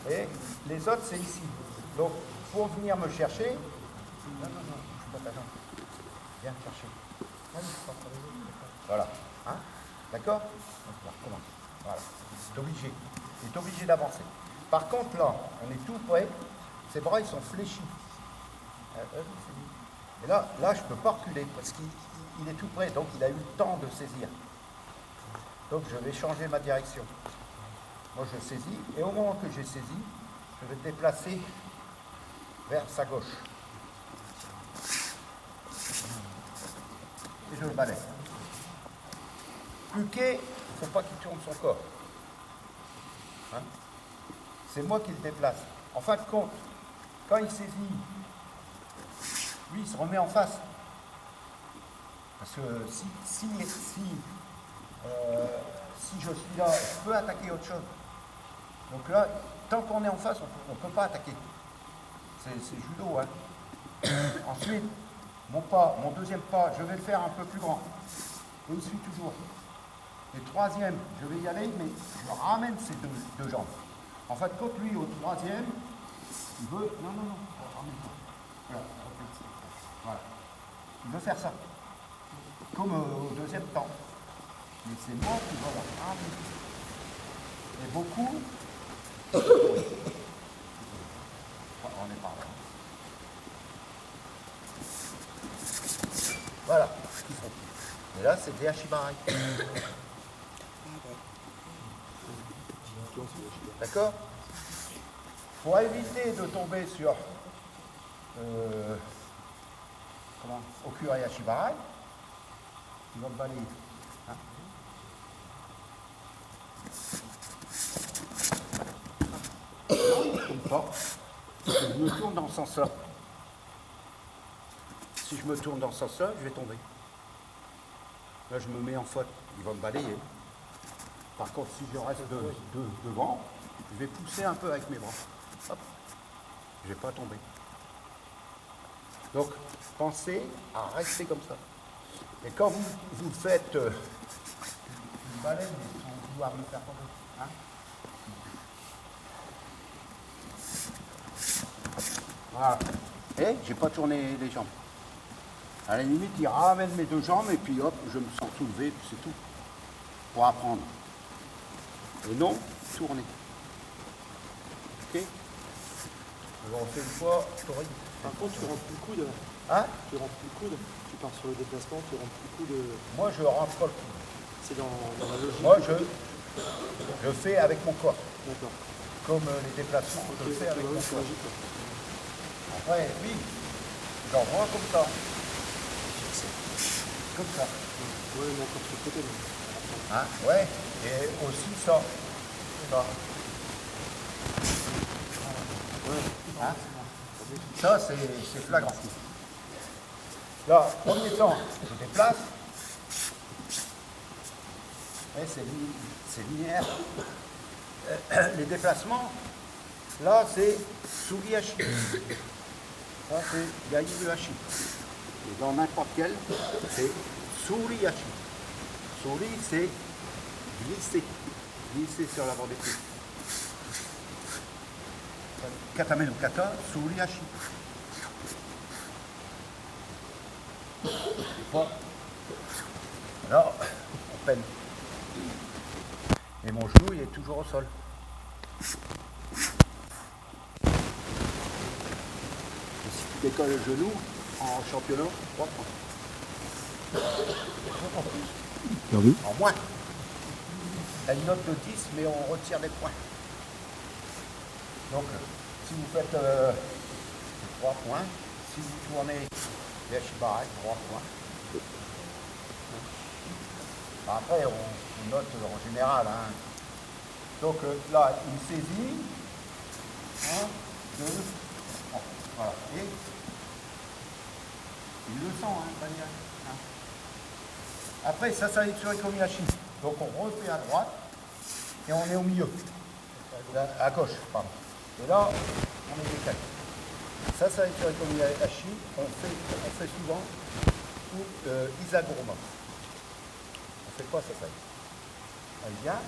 Et les autres, c'est ici. Donc, pour venir me chercher, non, je peux pas t'attendre. Viens me chercher. Voilà. Hein? D'accord? Donc, on recommence. Voilà. Tu es obligé d'avancer. Par contre, là, on est tout près. Ses bras, ils sont fléchis. Et là, je ne peux pas reculer parce qu'il est tout près. Donc, il a eu le temps de saisir. Donc, je vais changer ma direction. Moi, je saisis. Et au moment que j'ai saisi, je vais déplacer vers sa gauche. Et je le balaye. Puquet, il ne faut pas qu'il tourne son corps. Hein? C'est moi qui le déplace. En fin de compte, quand il saisit, lui, il se remet en face. Parce que si je suis là, je peux attaquer autre chose. Donc là, tant qu'on est en face, on ne peut pas attaquer. C'est judo. Hein. Ensuite, mon deuxième pas, je vais le faire un peu plus grand. Et il suit toujours. Et troisième, je vais y aller, mais je ramène ces deux jambes. En fait, quand lui, au troisième, il veut... Non, ramène-toi. Voilà. Il veut faire ça. Comme au deuxième temps. Mais c'est moi qui vais la ramener. Et beaucoup... On est par là. Voilà ce qu'ils font. Et là, c'est des Hashibarai. D'accord? Pour éviter de tomber sur Okura et Hashibarai, ils vont te balayer. Hein? Comme ça. Je me tourne dans ce sens-là. Si je me tourne dans ce sens-là, je vais tomber. Là, je me mets en faute. Il va me balayer. Par contre, si je reste devant, je vais pousser un peu avec mes bras. Hop. Je ne vais pas tomber. Donc, pensez à rester comme ça. Et quand vous faites une baleine, sans vouloir me faire tomber. Hein? Voilà. Et j'ai pas tourné les jambes. À la limite, il ramène mes deux jambes et puis hop, je me sens soulevé, puis c'est tout. Pour apprendre. Et non, tourner. Ok? Alors on fait une fois, Corinne. Par contre, tu rentres plus le coude. Hein? Tu rentres plus le coude. Tu pars sur le déplacement, tu rentres plus le coude. Moi, je rentre pas le coude. C'est dans la logique. Moi, je fais avec mon corps. D'accord. Comme les déplacements, je fais avec mon corps. Logique, Après, oui, j'envoie comme ça. Comme ça. Ouais, mais encore sur le côté. Hein? Ouais, et aussi ça. Ça. Ouais. Hein? Ça, c'est flagrant. Là, premier temps, je déplace. Et c'est linéaire. Les déplacements, là, c'est Surihashi. Ça, c'est Yaiuhashi. Et dans n'importe quel, c'est Surihashi. Suri, c'est glisser. Glisser sur l'avant des pieds. Katame no kata, Surihashi. Alors, on peine. Et mon genou, il est toujours au sol. Et si tu décolles le genou, en championnat, 3 points. Perdu. En moins. Tu as une note de 10, mais on retire des points. Donc, si vous faites 3 points, si vous tournez les Hashibarai, 3 points. Après, on note en général. Hein. Donc là, il saisit. 1, 2, 3. Voilà. Et il le sent, hein, Daniel. Hein. Après, ça va être sur les komihashi. Donc on refait à droite et on est au milieu. Là, à gauche, pardon. Et là, on est décalé. Ça va être sur les komihashi. On fait souvent ou Izaguruma. On fait quoi ça Allez, viens.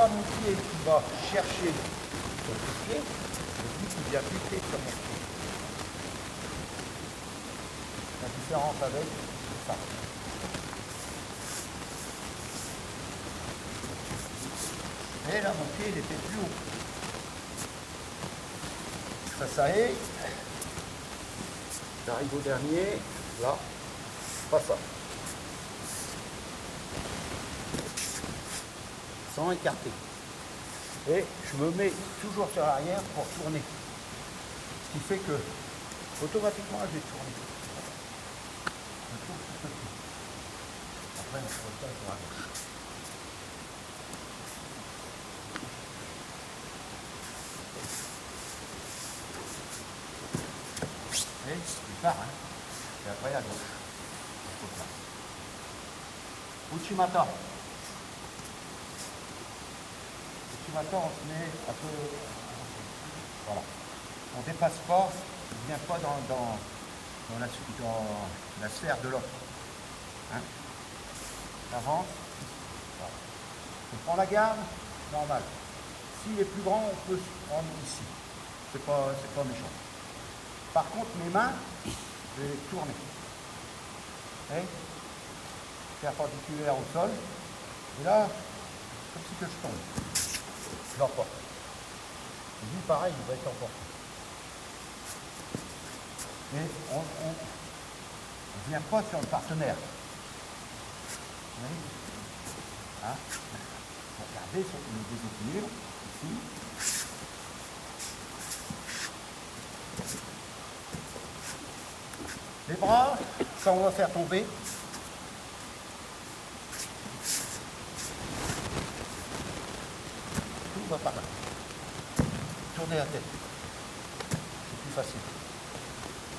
pas mon pied qui va chercher sur le pied, le but qui vient buter sur mon pied. La différence avec, c'est ça. Et là, mon pied, il était plus haut. Ça y est. J'arrive au dernier. Là, pas ça. Sans écarter. Et je me mets toujours sur l'arrière pour tourner. Ce qui fait que, automatiquement, je vais tourner. Je tourne tout petit. Après, on se retrouve sur la gauche. Et il part, hein. Et après à gauche. Uchimata. Uchimata, on se met un peu. Voilà. On ne dépasse pas, on ne vient pas dans la sphère de l'autre. Hein. On avance. Voilà. On prend la garde, normal. S'il est plus grand, on peut se prendre ici. C'est pas méchant. Par contre, mes mains, je vais les tourner. Et perpendiculaire au sol. Et là, comme si que je tombe. Je l'emporte. Et lui, pareil, il va être emporté. Mais on ne vient pas sur le partenaire. Vous voyez, hein? Regardez sur le déséquilibre, ici. Les bras, ça on va faire tomber. Tout va par là. Tournez la tête. C'est plus facile.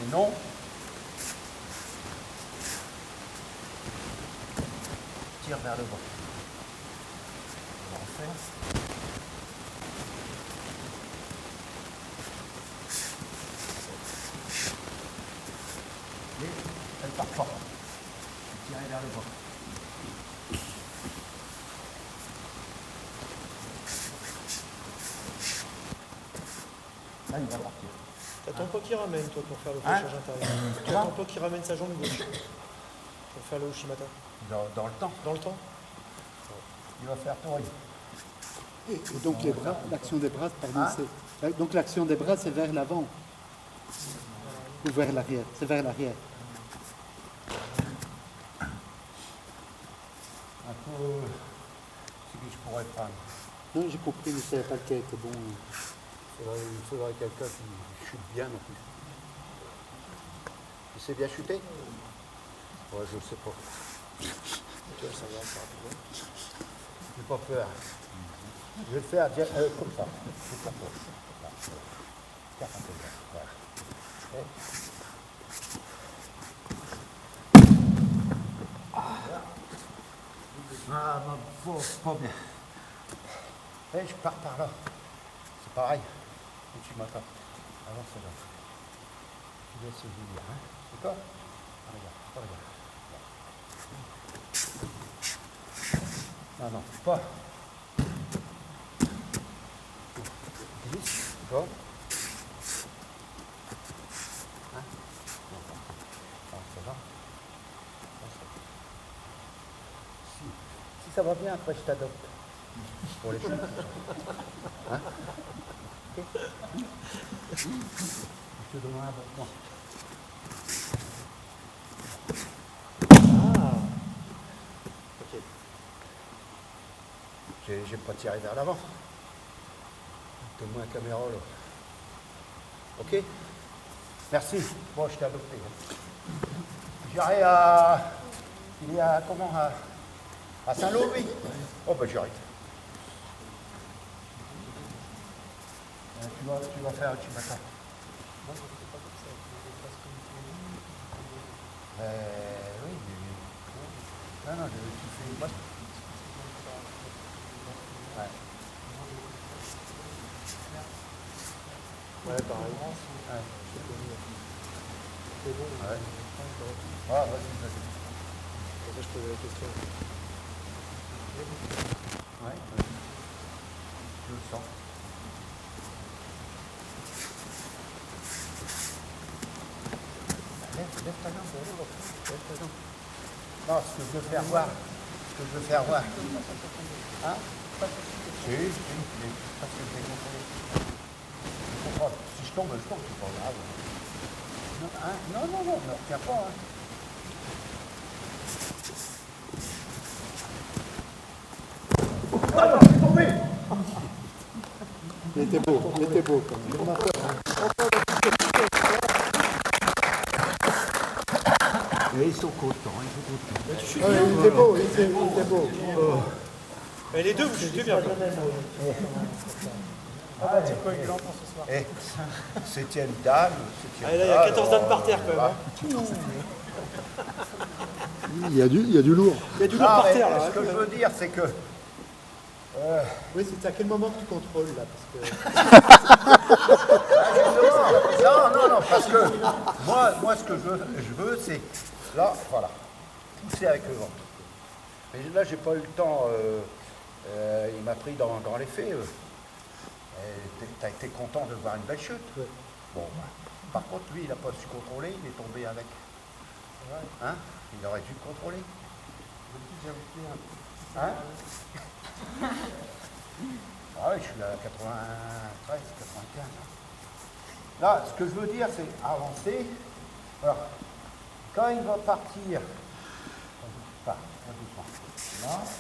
Et non. Tire vers le bas. On va refaire. Et elle part fort. Tirez vers le bas. Là, il va partir. T'as ton poids qui ramène, toi, pour faire le fléchage intérieur. Tu as ton poids qui ramène sa jambe gauche pour faire le Uchimata. Dans le temps. Dans le temps. Il va faire tourner. Et donc les bras, l'action des bras, pardon, donc l'action des bras, c'est vers l'avant ou vers l'arrière? C'est vers l'arrière. Un peu ce que je pourrais prendre. Non, j'ai compris, mais je ne savais pas lequel était bon. Il faudrait quelqu'un qui chute bien non plus. Tu sais bien chuter? Ouais, je ne sais pas. J'ai pas peur. Je vais le faire comme ça. C'est pas fort. Là. Un peu là. Voilà. Ah, ma pauvre, pas bien. Et je pars par là. C'est pareil. Et tu m'attends. Avance là. Tu laisses Julien, hein? D'accord? Regarde, regarde. Non, non, pas. Glisse, d'accord? Hein? Non, ça va? Si ça va bien, après je t'adopte. Pour les choses. Hein? Ok? Je te donnerai un bon point. Ah. Ok. J'ai pas tiré vers l'avant. Donne-moi la caméra là. Ok? Merci. Bon, je t'ai adopté. J'irai à. Il est à comment? À Saint-Lô, oui. Oh, ben j'arrive. Tu vas faire un Uchimata. Oui, mais. Non, tu fais une boîte. Ouais. Ouais, pareil. Ouais. C'est bon. Ouais. Ah, vas-y. Pour ça, je posais la question. Ouais. Non, ce que je veux faire voir. Ce que je veux faire voir. Hein? Si, mais parce que je vais contrôler. Je comprends. Si je tombe, c'est pas grave. Non, hein? Non, ne retiens pas. Hein. Ah non, je suis tombé. Il était beau quand même. Et ils sont contents, Il était beau, il était beau. Et les deux, vous chutez bien. Ah, c'est quoi il en pense ce soir? 7e dame, 7e Ah, là, il y a 14 dames par terre quand même. Hein. Il y a du lourd. Il y a du lourd par terre là. Ce que je veux dire, c'est que. Oui, c'est à quel moment que tu contrôles là parce que... Non, parce que moi ce que je veux, c'est. Là, voilà. Pousser avec le ventre. Mais là, j'ai pas eu le temps. Il m'a pris dans les faits. T'as été content de voir une belle chute. Oui. Bon, par contre, lui, il n'a pas su contrôler, il est tombé avec. Hein? Il aurait dû contrôler. Hein? Ah oui, je suis à 93, 95. Là, ce que je veux dire, c'est avancer. Alors, quand il va partir, doucement. Là, ici,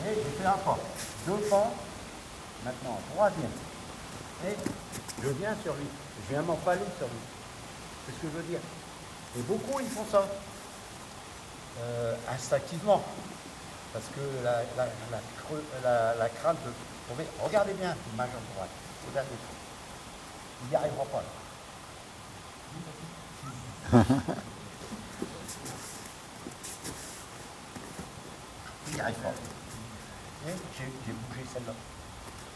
et j'ai fait un pas. 2 pas. Maintenant, 3e. Et je viens sur lui. Je viens m'empaler sur lui. C'est ce que je veux dire. Et beaucoup, ils font ça. Instinctivement. Parce que la crainte de tomber. Regardez bien, l'image en droite. Regardez. Il n'y arrivera pas. Il n'y arrive pas. Et j'ai bougé celle-là.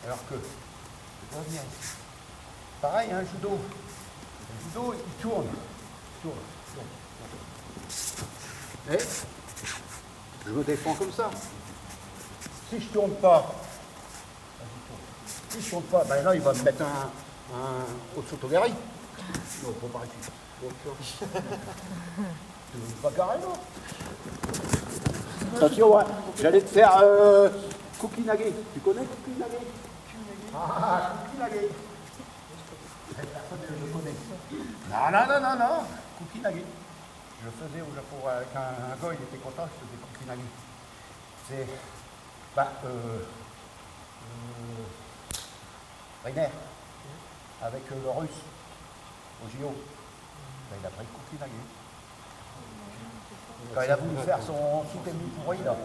Alors que, je reviens ici. Pareil, un judo. Le judo, il tourne. Et je me défends comme ça. Si je tourne pas, ben là, il va me mettre un Osotogari. Non, pas par ici. Tu veux pas garer, non? Attention, hein. J'allais te faire Kukinage. Tu connais Kukinage? Ah, Kukinage. Personne ne le connaît. Non. Kukinage. Je faisais au Japon avec un gars, il était content, je faisais Kukinage. C'est. Rainer, avec le russe, au JO. Il a pris Kukinage. Quand il a voulu faire son soutenu pourri, là.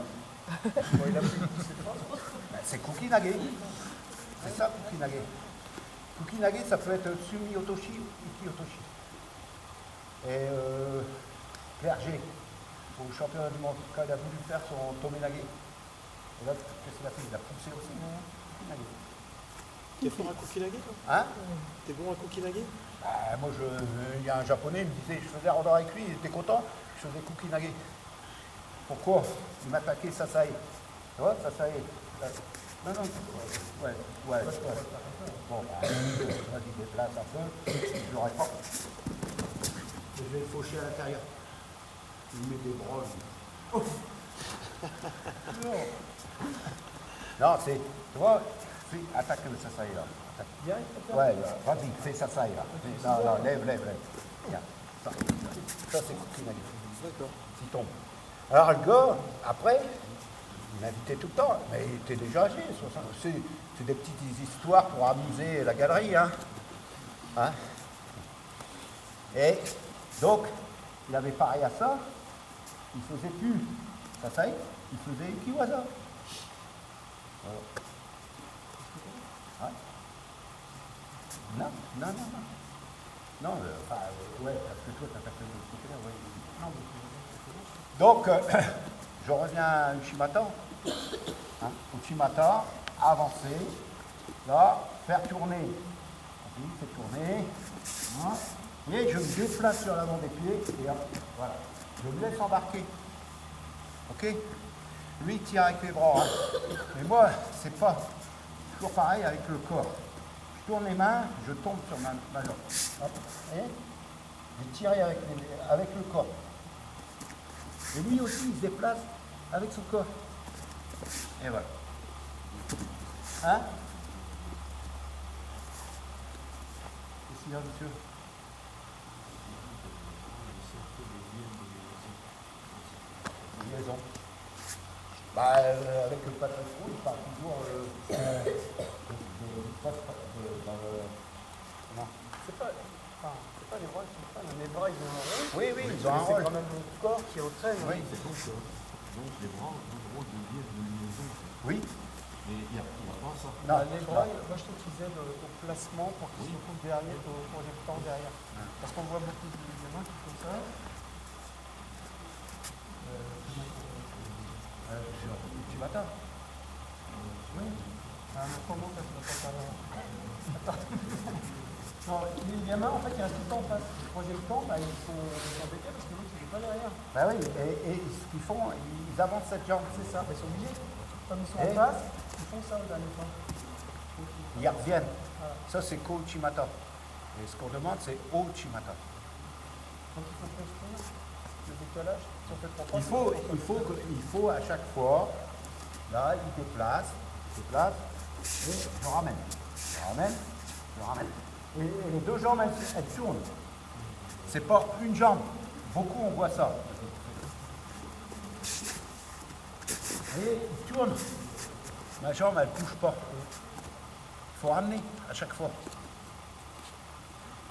C'est Kukinage. C'est ça, Kukinage. Kukinage, ça peut être Sumi Otoshi ou Iki Otoshi. Et Clerget, au championnat du monde, quand il a voulu faire son Tomenage. Et là, qu'est-ce qu'il a fait? Il a poussé aussi, Kukinage. T'es fort à Kukinage, toi? Hein? T'es bon à Kukinage? Moi, il y a un japonais, il me disait, je faisais randonnée avec lui, il était content, je faisais Kukinage. Pourquoi? Il m'attaquait Sasai. Tu vois, Sasai. Non. Ouais. Bon, vas-y, déplace un peu. Je l'aurais pas. Je vais le faucher à l'intérieur. Il met des bras. Oh. Non, c'est. Tu vois, attaque le Sasai là. Direct, ouais, vas-y, fais Sasai là. Non, lève. Tiens, ça c'est Kukinage. D'accord. Il tombe. Alors le gars, après, il m'invitait tout le temps, mais il était déjà âgé, 60. C'est des petites histoires pour amuser la galerie, hein. Et donc, il avait pareil à ça, il faisait plus Sasai, il faisait Kiwaza. Non. Non, ouais, parce que toi, t'as fait de côté là, ouais. Non, donc, je reviens à Uchimata. Uchimata, avancer, là, faire tourner. Fait tourner. Et je me déplace sur l'avant des pieds, et hop, voilà. Je me laisse embarquer. Ok? Lui, il tire avec les bras. Mais moi, c'est pas toujours pareil avec le corps. Je tourne les mains, je tombe sur ma jambe. Hop. Et je tire avec le corps. Et lui aussi, il se déplace avec son corps. Et voilà. Hein? Qu'est-ce qu'il y a, monsieur? Liaison. Bah, avec le Patrick Roux, il parle toujours comment? C'est pas les bras qui prennent, les bras ils ont un rôle. Oui, oui, ils ont un C'est rôle. quand même le corps qui est au traîne. Oui. Donc les bras ont le rôle de liaison. Oui. Mais il n'y a pas ça. Non, Les bras, moi je trouve qu'ils aident au placement pour qu'ils se retrouvent derrière, au projecteur derrière. Parce qu'on voit beaucoup de gamins qui font ça. Tu m'attends. Oui. Comment ça se passe pas là? Attends. Non, les gamins, en fait, ils restent tout le temps en face. Le projectant, bah, ils sont embêtés parce que l'autre, il n'est pas derrière. Ben oui, et ce qu'ils font, ils avancent cette jambe. C'est ça, ils sont obligés. Comme ils sont Et en face, ils font ça au dernier temps. ils reviennent. Voilà. Ça, c'est Kochimata. Et ce qu'on demande, c'est Ochimata. Donc il faut construire le décalage. Si on fait 3 Il faut à chaque fois, là, il déplace, et je ramène. Je ramène. Et les deux jambes, elles tournent. C'est pas une jambe. Beaucoup, on voit ça. Et il tourne. Ma jambe, elle ne bouge pas. Il faut ramener à chaque fois.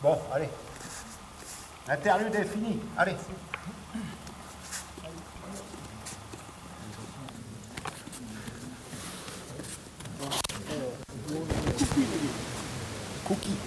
Bon, allez. L'interlude est fini. Allez. Cookie.